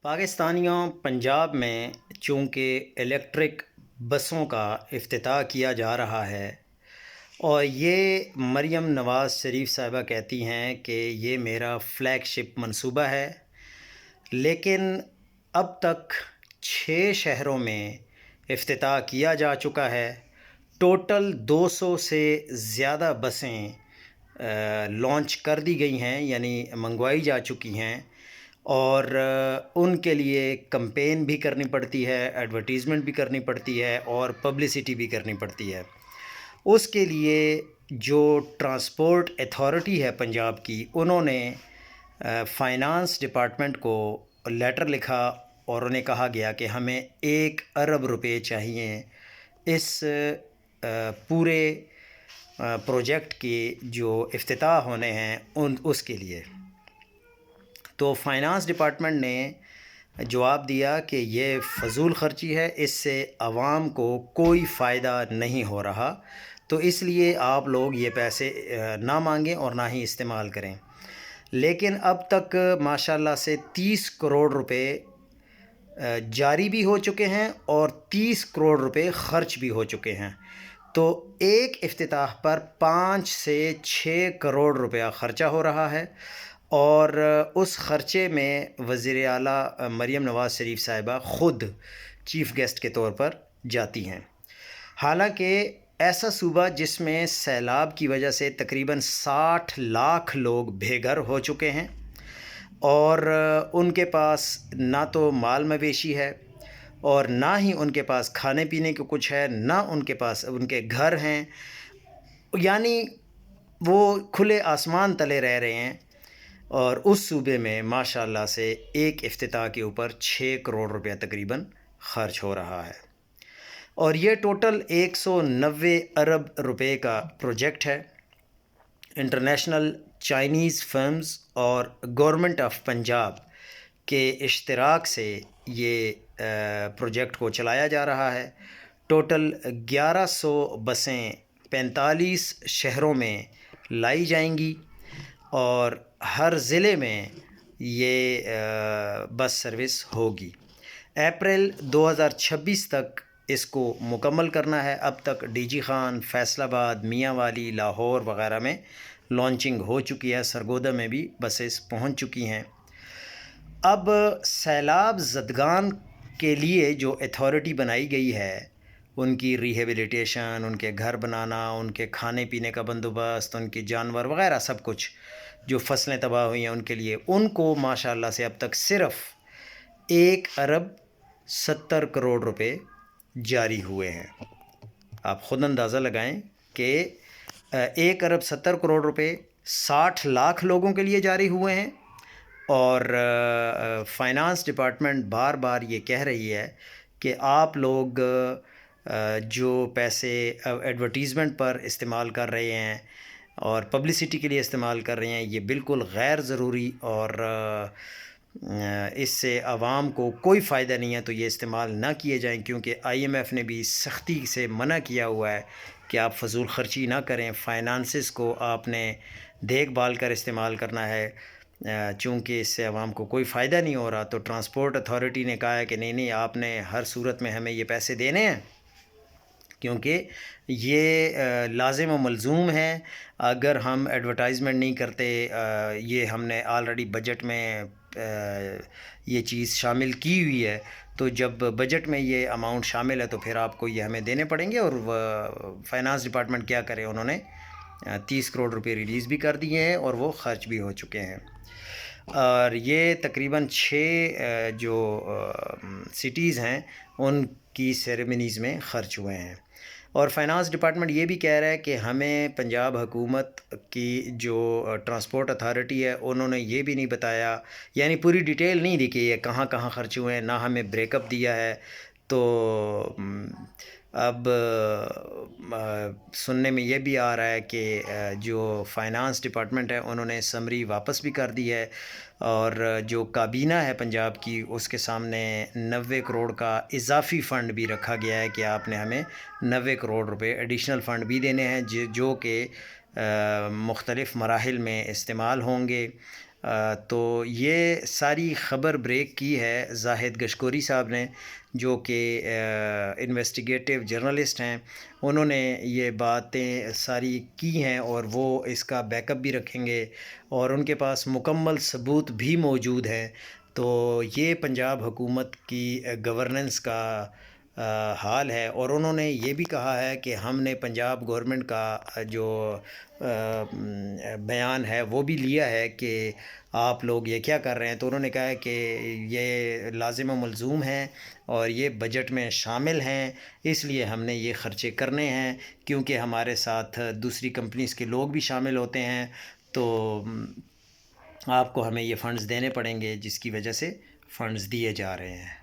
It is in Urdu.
پاکستانیوں پنجاب میں چونکہ الیکٹرک بسوں کا افتتاح کیا جا رہا ہے اور یہ مریم نواز شریف صاحبہ کہتی ہیں کہ یہ میرا فلیگ شپ منصوبہ ہے، لیکن اب تک 6 شہروں میں افتتاح کیا جا چکا ہے۔ ٹوٹل 200 سے زیادہ بسیں لانچ کر دی گئی ہیں، یعنی منگوائی جا چکی ہیں، اور ان کے لیے کمپین بھی کرنی پڑتی ہے، ایڈورٹیزمنٹ بھی کرنی پڑتی ہے اور پبلسٹی بھی کرنی پڑتی ہے۔ اس کے لیے جو ٹرانسپورٹ اتھارٹی ہے پنجاب کی، انہوں نے فائنانس ڈپارٹمنٹ کو لیٹر لکھا اور انہیں کہا گیا کہ ہمیں 1 ارب روپے چاہیے اس پورے پروجیکٹ کے جو افتتاح ہونے ہیں اس کے لیے۔ تو فائنانس ڈپارٹمنٹ نے جواب دیا کہ یہ فضول خرچی ہے، اس سے عوام کو کوئی فائدہ نہیں ہو رہا، تو اس لیے آپ لوگ یہ پیسے نہ مانگیں اور نہ ہی استعمال کریں۔ لیکن اب تک ماشاءاللہ سے 30 کروڑ روپے جاری بھی ہو چکے ہیں اور 30 کروڑ روپے خرچ بھی ہو چکے ہیں، تو ایک افتتاح پر 5 سے 6 کروڑ روپیہ خرچہ ہو رہا ہے، اور اس خرچے میں وزیر اعلیٰ مریم نواز شریف صاحبہ خود چیف گیسٹ کے طور پر جاتی ہیں۔ حالانکہ ایسا صوبہ جس میں سیلاب کی وجہ سے تقریباً 60 لاکھ لوگ بے گھر ہو چکے ہیں، اور ان کے پاس نہ تو مال مویشی ہے اور نہ ہی ان کے پاس کھانے پینے کو کچھ ہے، نہ ان کے پاس ان کے گھر ہیں، یعنی وہ کھلے آسمان تلے رہ رہے ہیں، اور اس صوبے میں ماشاءاللہ سے ایک افتتاح کے اوپر 6 کروڑ روپیہ تقریباً خرچ ہو رہا ہے، اور یہ ٹوٹل 190 ارب روپے کا پروجیکٹ ہے۔ انٹرنیشنل چائنیز فرمز اور گورنمنٹ آف پنجاب کے اشتراک سے یہ پروجیکٹ کو چلایا جا رہا ہے۔ ٹوٹل 1100 بسیں 45 شہروں میں لائی جائیں گی، اور ہر ضلع میں یہ بس سروس ہوگی۔ اپریل 2026 تک اس کو مکمل کرنا ہے۔ اب تک ڈی جی خان، فیصل آباد، میاں والی، لاہور وغیرہ میں لانچنگ ہو چکی ہے، سرگودا میں بھی بسیں پہنچ چکی ہیں۔ اب سیلاب زدگان کے لیے جو اتھارٹی بنائی گئی ہے، ان کی ریہیبلیٹیشن، ان کے گھر بنانا، ان کے کھانے پینے کا بندوبست، ان کے جانور وغیرہ سب کچھ، جو فصلیں تباہ ہوئی ہیں ان کے لیے، ان کو ماشاءاللہ سے اب تک صرف 1 ارب 70 کروڑ روپے جاری ہوئے ہیں۔ آپ خود اندازہ لگائیں کہ 1 ارب 70 کروڑ روپے 60 لاکھ لوگوں کے لیے جاری ہوئے ہیں، اور فائنانس ڈپارٹمنٹ بار بار یہ کہہ رہی ہے کہ آپ لوگ جو پیسے ایڈورٹیزمنٹ پر استعمال کر رہے ہیں اور پبلسٹی کے لیے استعمال کر رہے ہیں، یہ بالکل غیر ضروری اور اس سے عوام کو کوئی فائدہ نہیں ہے، تو یہ استعمال نہ کیے جائیں، کیونکہ IMF نے بھی سختی سے منع کیا ہوا ہے کہ آپ فضول خرچی نہ کریں، فائنانسز کو آپ نے دیکھ بھال کر استعمال کرنا ہے، چونکہ اس سے عوام کو کوئی فائدہ نہیں ہو رہا۔ تو ٹرانسپورٹ اتھارٹی نے کہا ہے کہ نہیں آپ نے ہر صورت میں ہمیں یہ پیسے دینے ہیں، کیونکہ یہ لازم و ملزوم ہے۔ اگر ہم ایڈورٹائزمنٹ نہیں کرتے، یہ ہم نے آلریڈی بجٹ میں یہ چیز شامل کی ہوئی ہے، تو جب بجٹ میں یہ اماؤنٹ شامل ہے تو پھر آپ کو یہ ہمیں دینے پڑیں گے، اور فائنانس ڈپارٹمنٹ کیا کرے، انہوں نے 30 کروڑ روپے ریلیز بھی کر دیے ہیں اور وہ خرچ بھی ہو چکے ہیں، اور یہ تقریباً 6 جو سٹیز ہیں ان کی سیریمنیز میں خرچ ہوئے ہیں۔ اور فائنانس ڈپارٹمنٹ یہ بھی کہہ رہا ہے کہ ہمیں پنجاب حکومت کی جو ٹرانسپورٹ اتھارٹی ہے، انہوں نے یہ بھی نہیں بتایا، یعنی پوری ڈیٹیل نہیں دی کہ یہ کہاں کہاں خرچ ہوئے ہیں، نہ ہمیں بریک اپ دیا ہے۔ تو اب سننے میں یہ بھی آ رہا ہے کہ جو فائنانس ڈپارٹمنٹ ہے انہوں نے سمری واپس بھی کر دی ہے، اور جو کابینہ ہے پنجاب کی، اس کے سامنے 90 کروڑ کا اضافی فنڈ بھی رکھا گیا ہے کہ آپ نے ہمیں 90 کروڑ روپے ایڈیشنل فنڈ بھی دینے ہیں، جو کہ مختلف مراحل میں استعمال ہوں گے۔ تو یہ ساری خبر بریک کی ہے زاہد گشکوری صاحب نے، جو کہ انویسٹیگیٹو جرنلسٹ ہیں. انہوں نے یہ باتیں ساری کی ہیں اور وہ اس کا بیک اپ بھی رکھیں گے اور ان کے پاس مکمل ثبوت بھی موجود ہیں. تو یہ پنجاب حکومت کی گورننس کا حال ہے. اور انہوں نے یہ بھی کہا ہے کہ ہم نے پنجاب گورنمنٹ کا جو بیان ہے وہ بھی لیا ہے کہ آپ لوگ یہ کیا کر رہے ہیں. تو انہوں نے کہا ہے کہ یہ لازم و ملزوم ہیں اور یہ بجٹ میں شامل ہیں، اس لیے ہم نے یہ خرچے کرنے ہیں، کیونکہ ہمارے ساتھ دوسری کمپنیز کے لوگ بھی شامل ہوتے ہیں. تو آپ کو ہمیں یہ فنڈز دینے پڑیں گے، جس کی وجہ سے فنڈز دیے جا رہے ہیں.